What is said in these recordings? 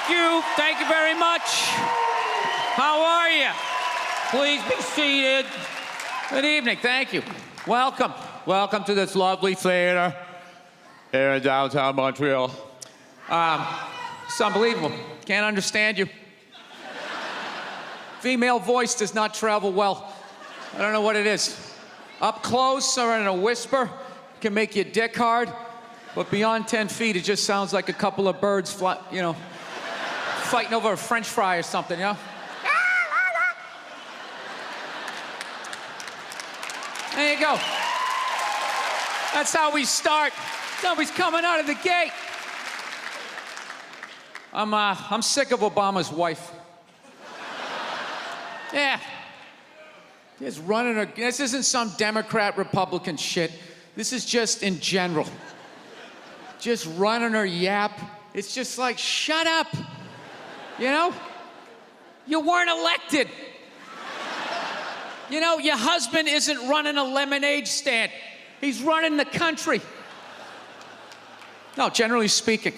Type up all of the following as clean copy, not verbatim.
Thank you very much. How are you? Please be seated. Good evening. Thank you. Welcome. Welcome to this lovely theater here in downtown Montreal. It's unbelievable. Can't understand you. Female voice does not travel well. I don't know what it is. Up close or in a whisper can make your dick hard, but beyond 10 feet, it just sounds like a couple of birds fighting over a French fry or something, you know? There you go. That's how we start. Somebody's coming out of the gate. I'm sick of Obama's wife. Yeah. Just running her. This isn't some Democrat, Republican shit. This is just in general. Just running her yap. It's just like, shut up. You know? You weren't elected. You know, your husband isn't running a lemonade stand. He's running the country. No, generally speaking,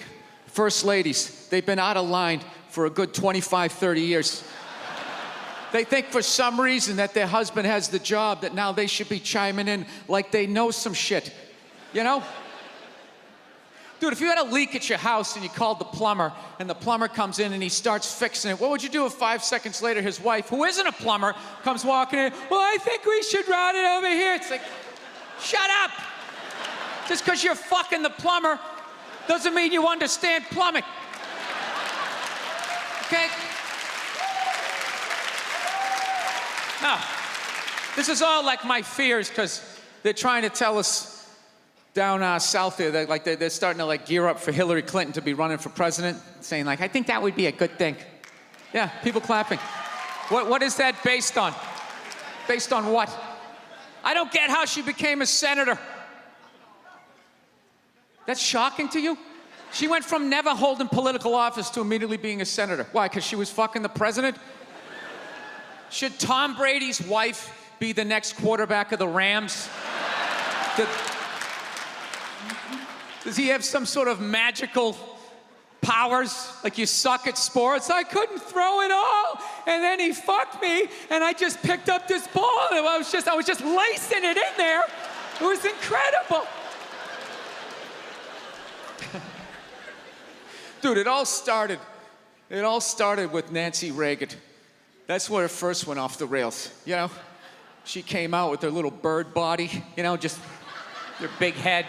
first ladies, they've been out of line for a good 25, 30 years. They think for some reason that their husband has the job, that now they should be chiming in like they know some shit, you know? Dude, if you had a leak at your house and you called the plumber, and the plumber comes in and he starts fixing it, what would you do if 5 seconds later his wife, who isn't a plumber, comes walking in, well, I think we should route it over here. It's like, shut up! Just because you're fucking the plumber doesn't mean you understand plumbing. Okay? No. This is all like my fears, because they're trying to tell us down south there, they're starting to like gear up for Hillary Clinton to be running for president, saying like, I think that would be a good thing. Yeah, people clapping. What is that based on? Based on what? I don't get how she became a senator. That's shocking to you? She went from never holding political office to immediately being a senator. Why, because she was fucking the president? Should Tom Brady's wife be the next quarterback of the Rams? Does he have some sort of magical powers? Like, you suck at sports? I couldn't throw it all, and then he fucked me, and I just picked up this ball, and I was just lacing it in there. It was incredible. Dude, it all started with Nancy Reagan. That's where it first went off the rails, you know? She came out with her little bird body, you know, just her big head.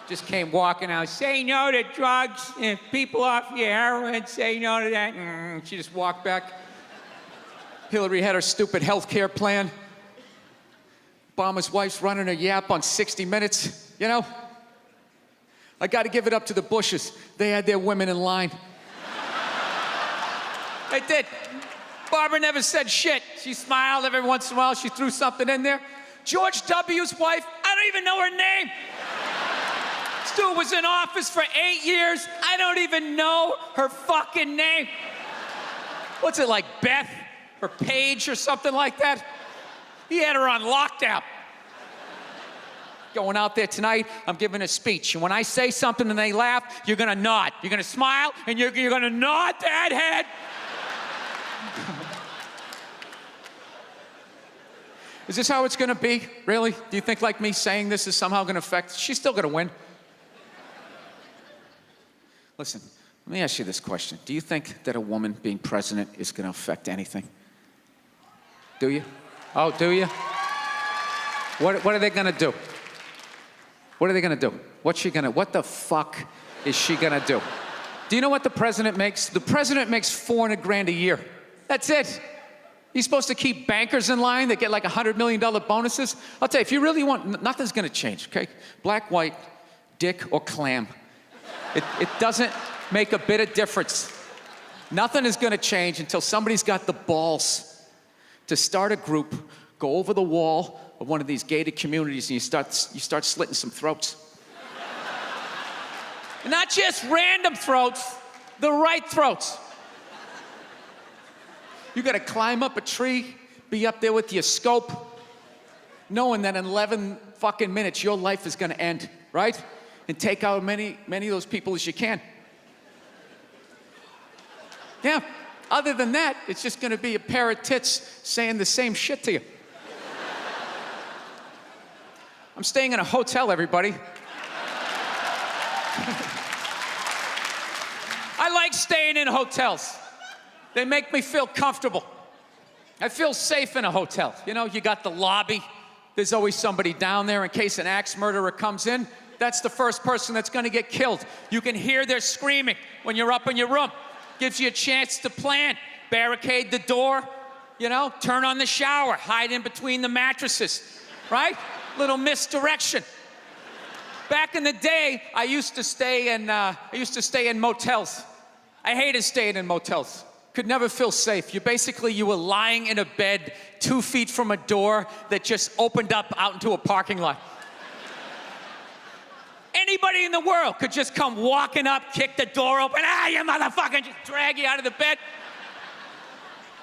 Just came walking out, say no to drugs, and people off your heroin, say no to that. She just walked back. Hillary had her stupid health care plan. Obama's wife's running her yap on 60 Minutes, you know? I gotta give it up to the Bushes. They had their women in line. They did. Barbara never said shit. She smiled every once in a while. She threw something in there. George W.'s wife, I don't even know her name. This dude was in office for 8 years. I don't even know her fucking name. What's it, like Beth or Paige or something like that? He had her on lockdown. Going out there tonight, I'm giving a speech. And when I say something and they laugh, you're gonna nod. You're gonna smile, and you're gonna nod that head. Is this how it's gonna be? Really? Do you think like me saying this is somehow gonna affect? She's still gonna win. Listen, let me ask you this question. Do you think that a woman being president is gonna affect anything? Do you? Oh, do you? What are they gonna do? What are they gonna do? What the fuck is she gonna do? Do you know what the president makes? The president makes $400 grand a year. That's it. He's supposed to keep bankers in line that get like $100 million bonuses. I'll tell you, if you really want, nothing's gonna change, okay? Black, white, dick, or clam. It doesn't make a bit of difference. Nothing is gonna change until somebody's got the balls to start a group, go over the wall of one of these gated communities, and you start slitting some throats. And not just random throats, the right throats. You gotta climb up a tree, be up there with your scope, knowing that in 11 fucking minutes your life is gonna end, right? And take out many of those people as you can. Yeah. Other than that, it's just gonna be a pair of tits saying the same shit to you. I'm staying in a hotel, everybody. I like staying in hotels. They make me feel comfortable. I feel safe in a hotel. You know, you got the lobby. There's always somebody down there in case an axe murderer comes in. That's the first person that's gonna get killed. You can hear their screaming when you're up in your room. Gives you a chance to plan. Barricade the door, you know, turn on the shower, hide in between the mattresses, right? Little misdirection. Back in the day, I used to stay in motels. I hated staying in motels. Could never feel safe. You were lying in a bed 2 feet from a door that just opened up out into a parking lot. Anybody in the world could just come walking up, kick the door open, you motherfucker, just drag you out of the bed.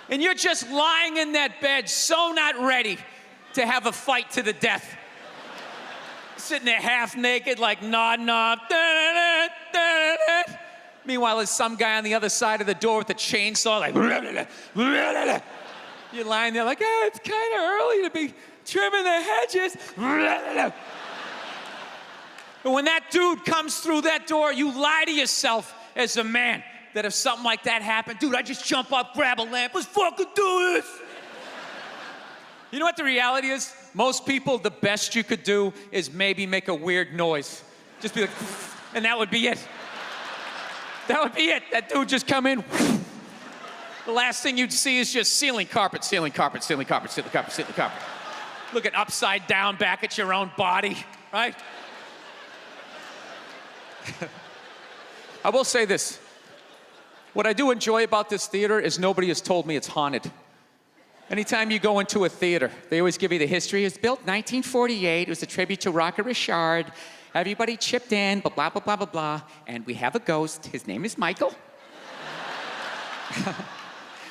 And you're just lying in that bed, so not ready to have a fight to the death. Sitting there half naked, like nodding off. Meanwhile, there's some guy on the other side of the door with a chainsaw, like. You're lying there like, it's kind of early to be trimming the hedges. But when that dude comes through that door, you lie to yourself as a man that if something like that happened, dude, I just jump up, grab a lamp, let's fucking do this. You know what the reality is? Most people, the best you could do is maybe make a weird noise. Just be like, and that would be it. That would be it. That dude just come in. The last thing you'd see is just ceiling carpet, ceiling carpet, ceiling carpet, ceiling carpet, ceiling carpet. Looking upside down back at your own body, right? I will say this. What I do enjoy about this theater is nobody has told me it's haunted. Anytime you go into a theater, they always give you the history. It was built 1948. It was a tribute to Rocket Richard. Everybody chipped in, blah, blah, blah, blah, blah, blah. And we have a ghost. His name is Michael.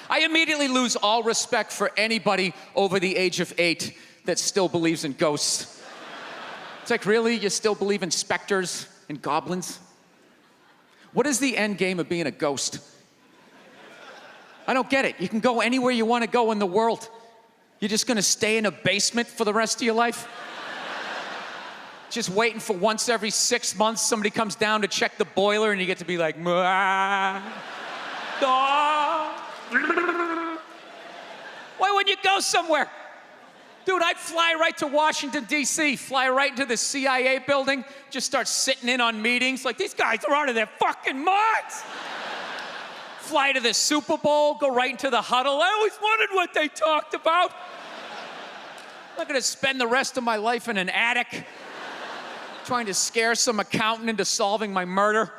I immediately lose all respect for anybody over the age of 8 that still believes in ghosts. It's like, really? You still believe in specters and goblins? What is the end game of being a ghost? I don't get it. You can go anywhere you want to go in the world. You're just going to stay in a basement for the rest of your life? Just waiting for once every 6 months somebody comes down to check the boiler and you get to be like, why wouldn't you go somewhere? Dude, I'd fly right to Washington, D.C., fly right into the CIA building, just start sitting in on meetings. Like, these guys are out of their fucking minds. Fly to the Super Bowl, go right into the huddle. I always wondered what they talked about. I'm not gonna spend the rest of my life in an attic trying to scare some accountant into solving my murder.